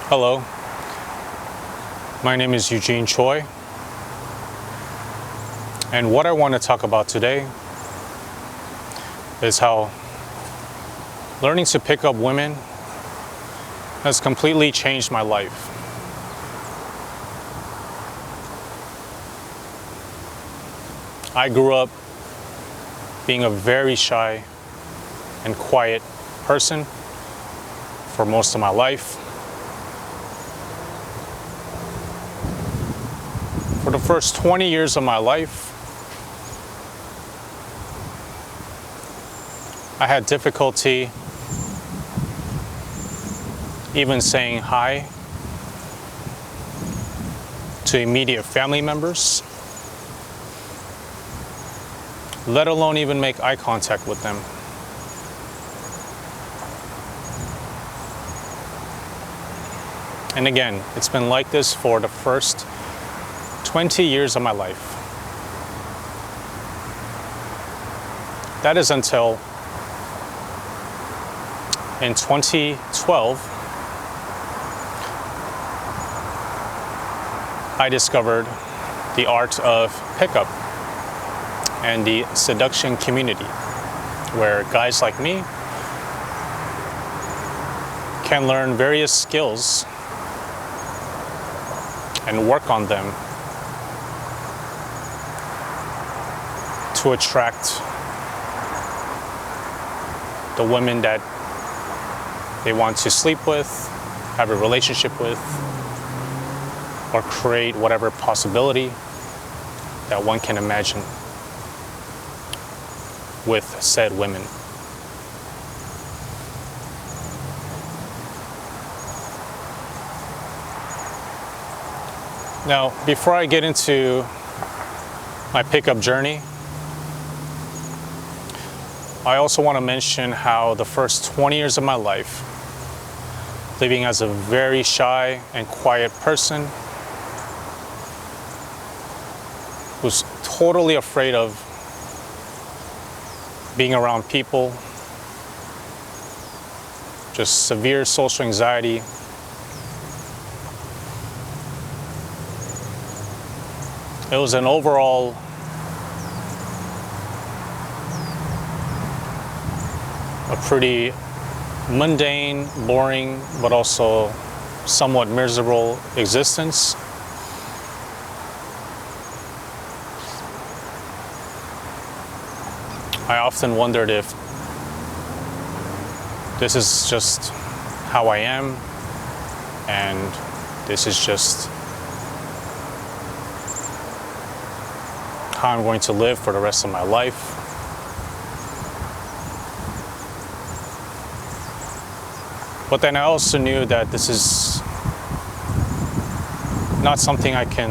Hello, my name is Eugene Choi, and what I want to talk about today is how learning to pick up women has completely changed my life. I grew up being a very shy and quiet person for most of my life. For the first 20 years of my life, I had difficulty even saying hi to immediate family members, let alone even make eye contact with them. And again, it's been like this for the first 20 years of my life. That is until in 2012, I discovered the art of pickup and the seduction community, where guys like me can learn various skills and work on them to attract the women that they want to sleep with, have a relationship with, or create whatever possibility that one can imagine with said women. Now, before I get into my pickup journey, I also want to mention how the first 20 years of my life, living as a very shy and quiet person, was totally afraid of being around people, just severe social anxiety. It was an overall a pretty mundane, boring, but also somewhat miserable existence. I often wondered if this is just how I am, and this is just how I'm going to live for the rest of my life. But then I also knew that this is not something I can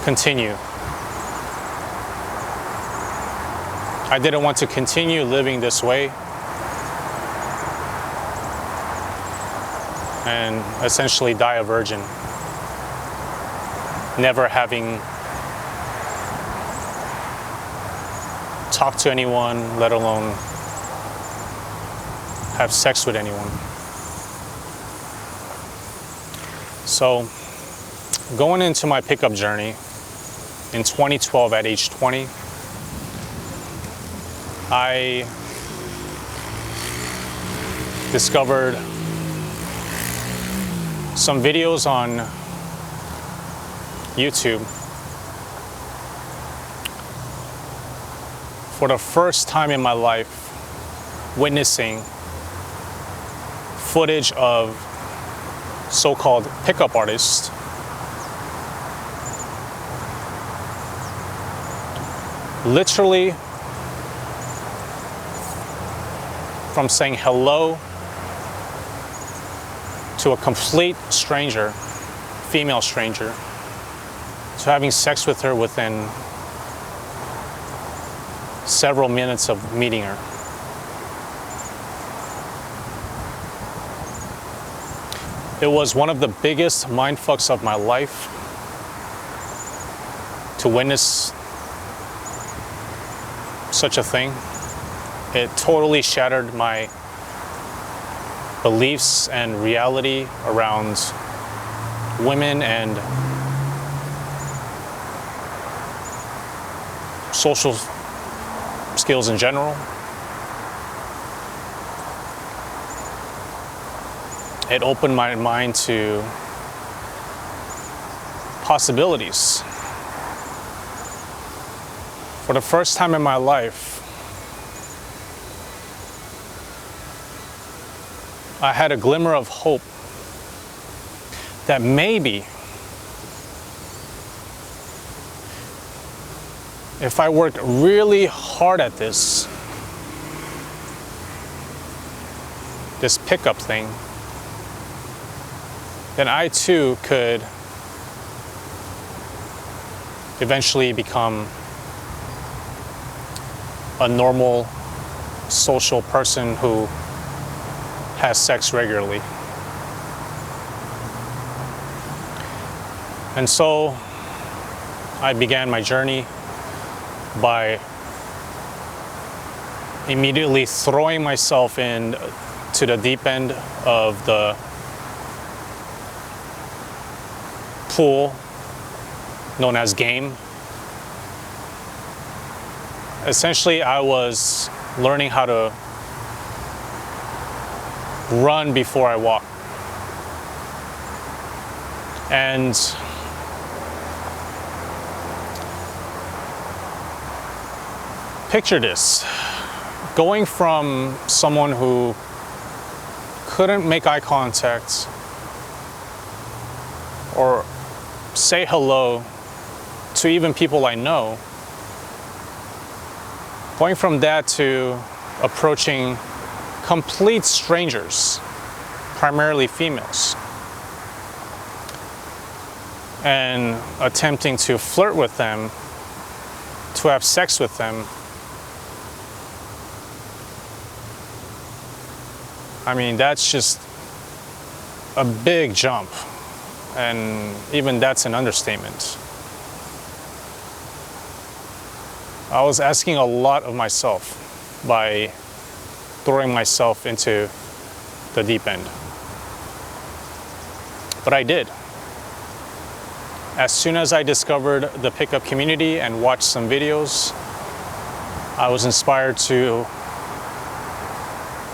continue. I didn't want to continue living this way and essentially die a virgin, never having talked to anyone, let alone have sex with anyone. So, going into my pickup journey in 2012 at age 20, I discovered some videos on YouTube. For the first time in my life, witnessing footage of so-called pickup artists literally from saying hello to a complete stranger, female stranger, to having sex with her within several minutes of meeting her. It was one of the biggest mindfucks of my life to witness such a thing. It totally shattered my beliefs and reality around women and social skills in general. It opened my mind to possibilities. For the first time in my life, I had a glimmer of hope that maybe if I worked really hard at this pickup thing, then I too could eventually become a normal social person who has sex regularly. And so I began my journey by immediately throwing myself in to the deep end of the pool known as game. Essentially, I was learning how to run before I walk. And picture this, going from someone who couldn't make eye contact or say hello to even people I know, going from that to approaching complete strangers, primarily females, and attempting to flirt with them, to have sex with them. I mean, that's just a big jump, and even that's an understatement. I was asking a lot of myself by throwing myself into the deep end. But I did. As soon as I discovered the pickup community and watched some videos, I was inspired to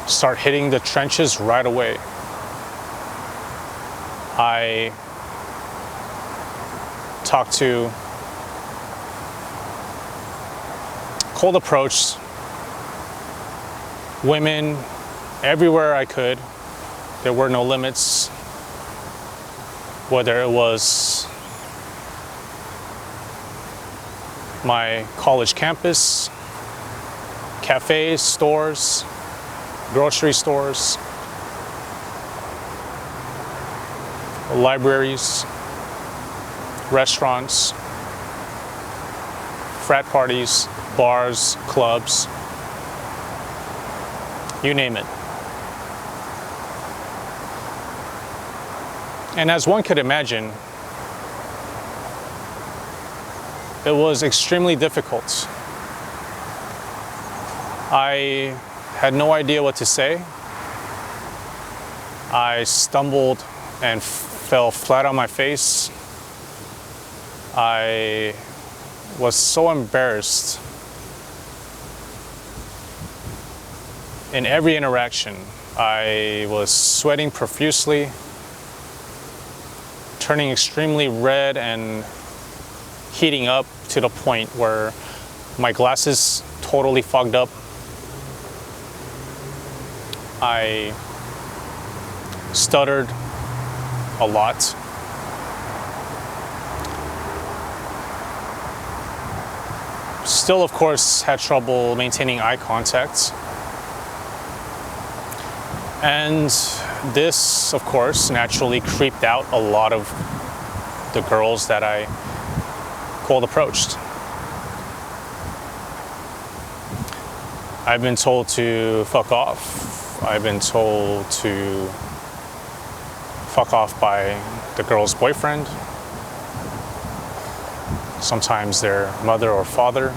start hitting the trenches right away. I talked to, cold approached women everywhere I could. There were no limits, whether it was my college campus, cafes, stores, grocery stores, libraries, restaurants, frat parties, bars, clubs, you name it. And as one could imagine, it was extremely difficult. I had no idea what to say. I stumbled and fell flat on my face. I was so embarrassed. In every interaction, I was sweating profusely, turning extremely red and heating up to the point where my glasses totally fogged up. I stuttered a lot. Still, of course, had trouble maintaining eye contact. And this, of course, naturally creeped out a lot of the girls that I cold approached. I've been told to fuck off. I've been told to fuck off by the girl's boyfriend, sometimes their mother or father.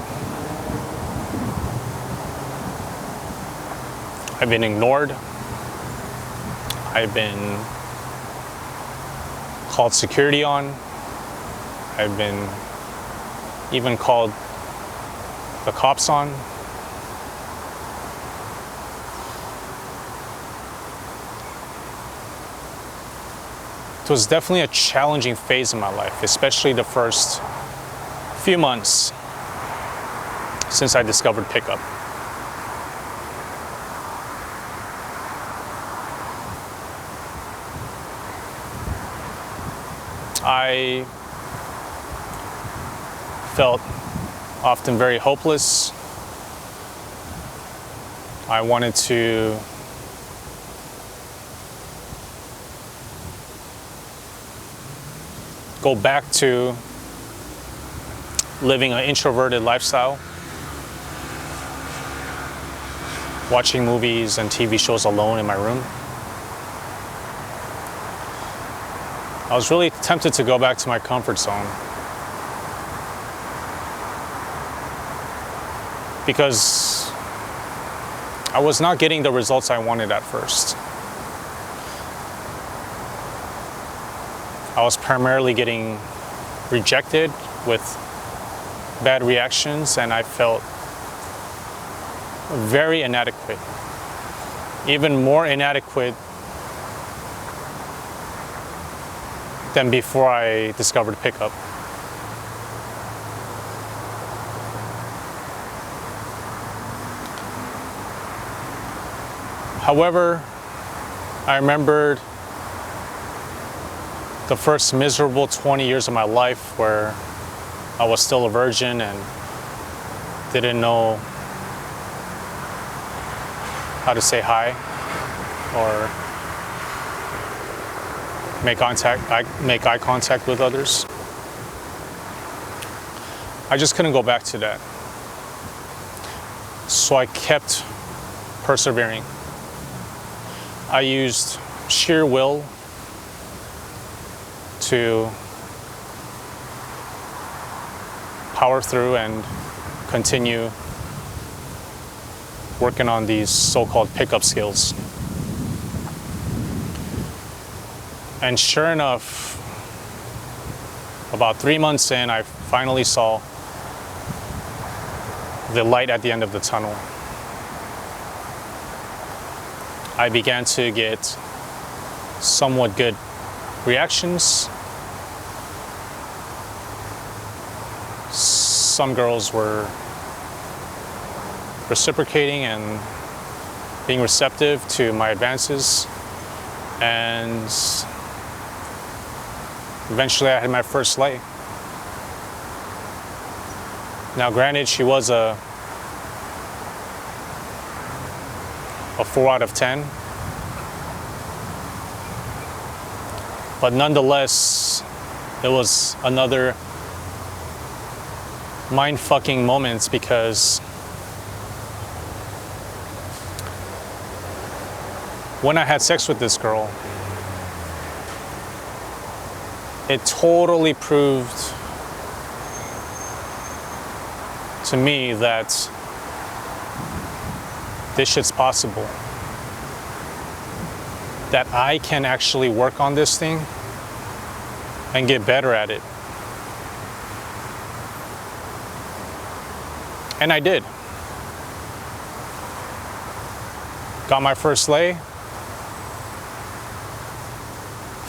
I've been ignored. I've been called security on. I've been even called the cops on. It was definitely a challenging phase in my life, especially the first few months since I discovered pickup. I felt often very hopeless. I wanted to go back to living an introverted lifestyle, watching movies and TV shows alone in my room. I was really tempted to go back to my comfort zone because I was not getting the results I wanted at first. I was primarily getting rejected with bad reactions, and I felt very inadequate, even more inadequate than before I discovered pickup. However, I remembered the first miserable 20 years of my life where I was still a virgin and didn't know how to say hi or make eye contact with others. I just couldn't go back to that. So I kept persevering. I used sheer will to power through and continue working on these so-called pickup skills. And sure enough, about 3 months in, I finally saw the light at the end of the tunnel. I began to get somewhat good reactions. Some girls were reciprocating and being receptive to my advances, and eventually I had my first lay. Now granted, she was a 4 out of 10, but nonetheless, it was another mind-fucking moment because when I had sex with this girl, it totally proved to me that this shit's possible. That I can actually work on this thing and get better at it. And I did. Got my first lay,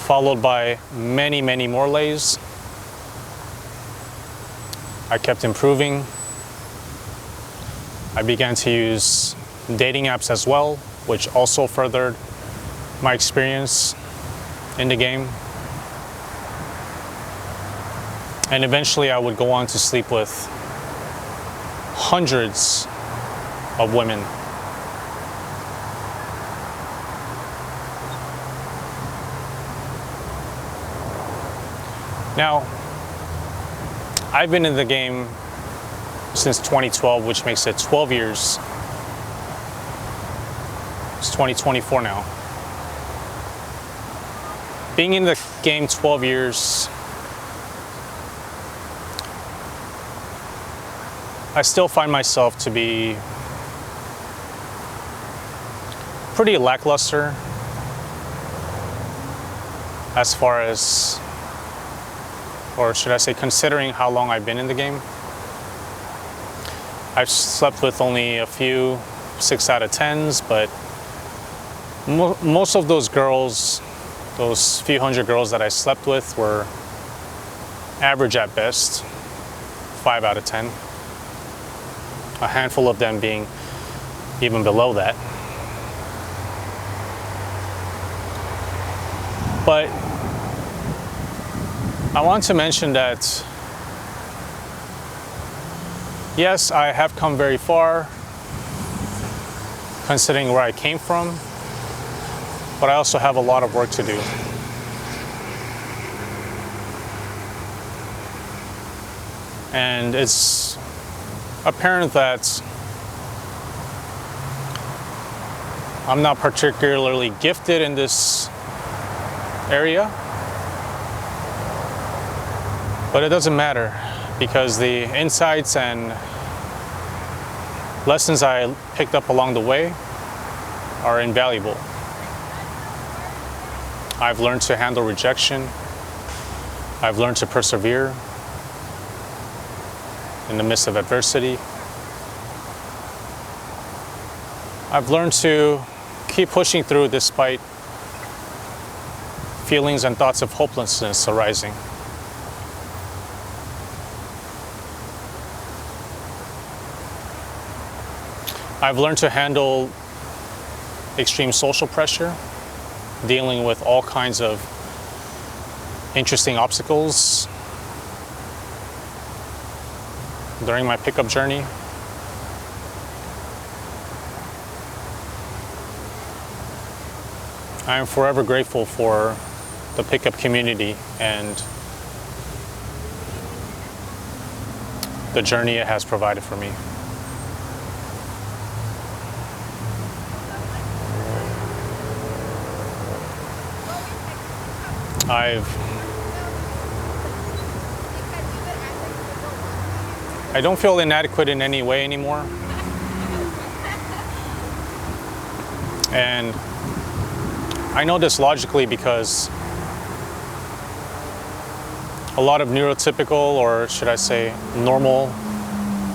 followed by many, many more lays. I kept improving. I began to use dating apps as well, which also furthered my experience in the game. And eventually I would go on to sleep with hundreds of women. Now, I've been in the game since 2012, which makes it 12 years. It's 2024 now. Being in the game 12 years, I still find myself to be pretty lackluster as far as, or should I say, considering how long I've been in the game. I've slept with only a few 6 out of 10s, but most of those girls, those few hundred girls that I slept with, were average at best, 5 out of 10. A handful of them being even below that. But I want to mention that, yes, I have come very far considering where I came from, but I also have a lot of work to do. And it's apparent that I'm not particularly gifted in this area, but it doesn't matter because the insights and lessons I picked up along the way are invaluable. I've learned to handle rejection. I've learned to persevere in the midst of adversity. I've learned to keep pushing through despite feelings and thoughts of hopelessness arising. I've learned to handle extreme social pressure, dealing with all kinds of interesting obstacles during my pickup journey. I am forever grateful for the pickup community and the journey it has provided for me. I don't feel inadequate in any way anymore. And I know this logically because a lot of neurotypical, or should I say normal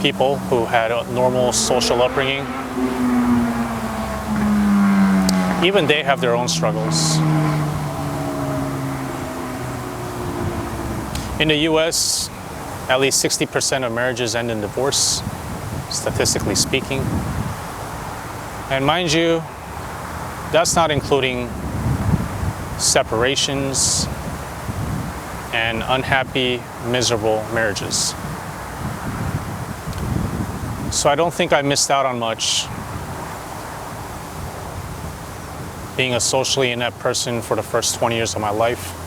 people who had a normal social upbringing, even they have their own struggles. In the US, at least 60% of marriages end in divorce, statistically speaking. And mind you, that's not including separations and unhappy, miserable marriages. So I don't think I missed out on much being a socially inept person for the first 20 years of my life.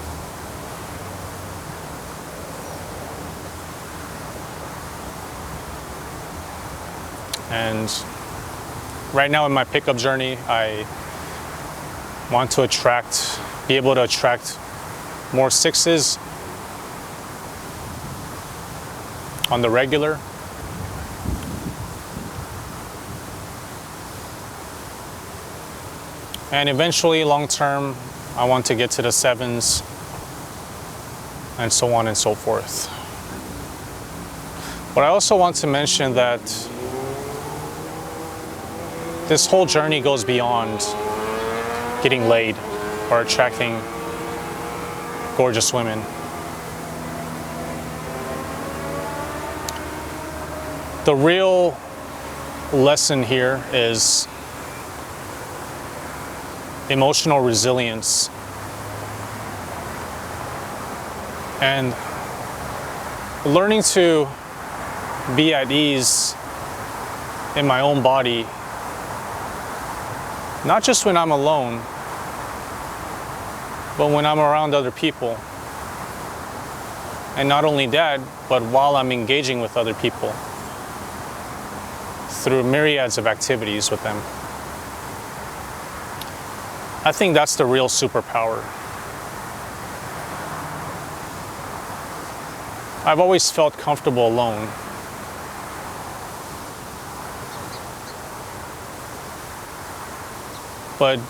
And right now in my pickup journey, I want to be able to attract more 6s on the regular. And eventually, long term, I want to get to the 7s and so on and so forth. But I also want to mention that this whole journey goes beyond getting laid or attracting gorgeous women. The real lesson here is emotional resilience and learning to be at ease in my own body, not just when I'm alone, but when I'm around other people. And not only that, but while I'm engaging with other people through myriads of activities with them. I think that's the real superpower. I've always felt comfortable alone. But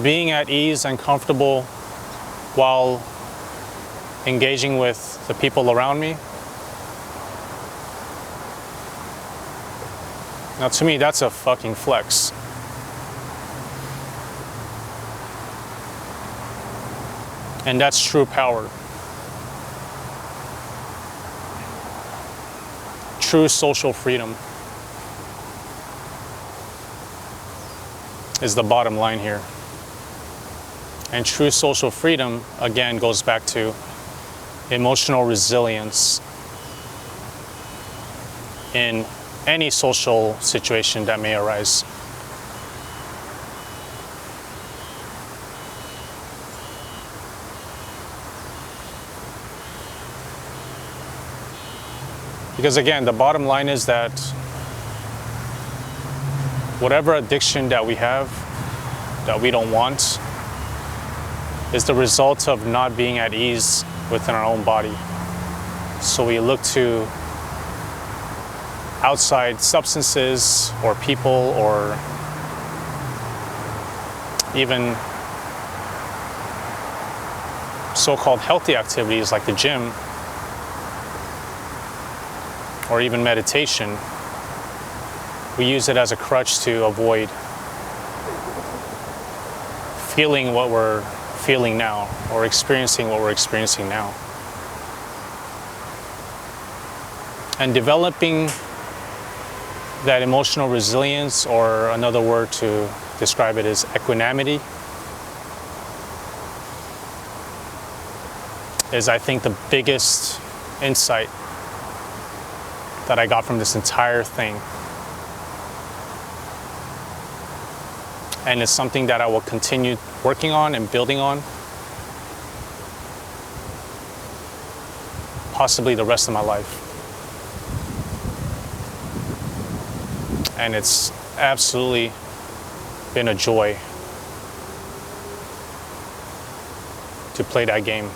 being at ease and comfortable while engaging with the people around me. Now, to me, that's a fucking flex. And that's true power. True social freedom is the bottom line here. And true social freedom, again, goes back to emotional resilience in any social situation that may arise. Because again, the bottom line is that whatever addiction that we have that we don't want is the result of not being at ease within our own body. So we look to outside substances or people or even so-called healthy activities like the gym or even meditation. We use it as a crutch to avoid feeling what we're feeling now or experiencing what we're experiencing now. And developing that emotional resilience, or another word to describe it is equanimity, is I think the biggest insight that I got from this entire thing. And it's something that I will continue working on and building on, possibly the rest of my life. And it's absolutely been a joy to play that game.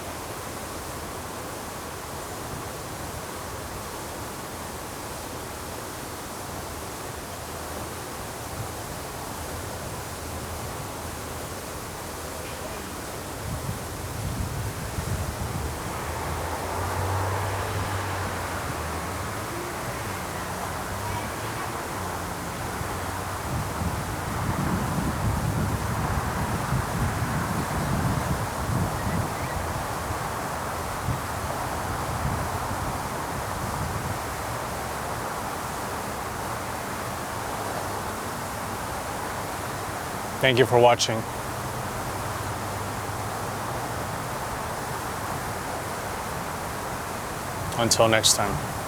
Thank you for watching. Until next time.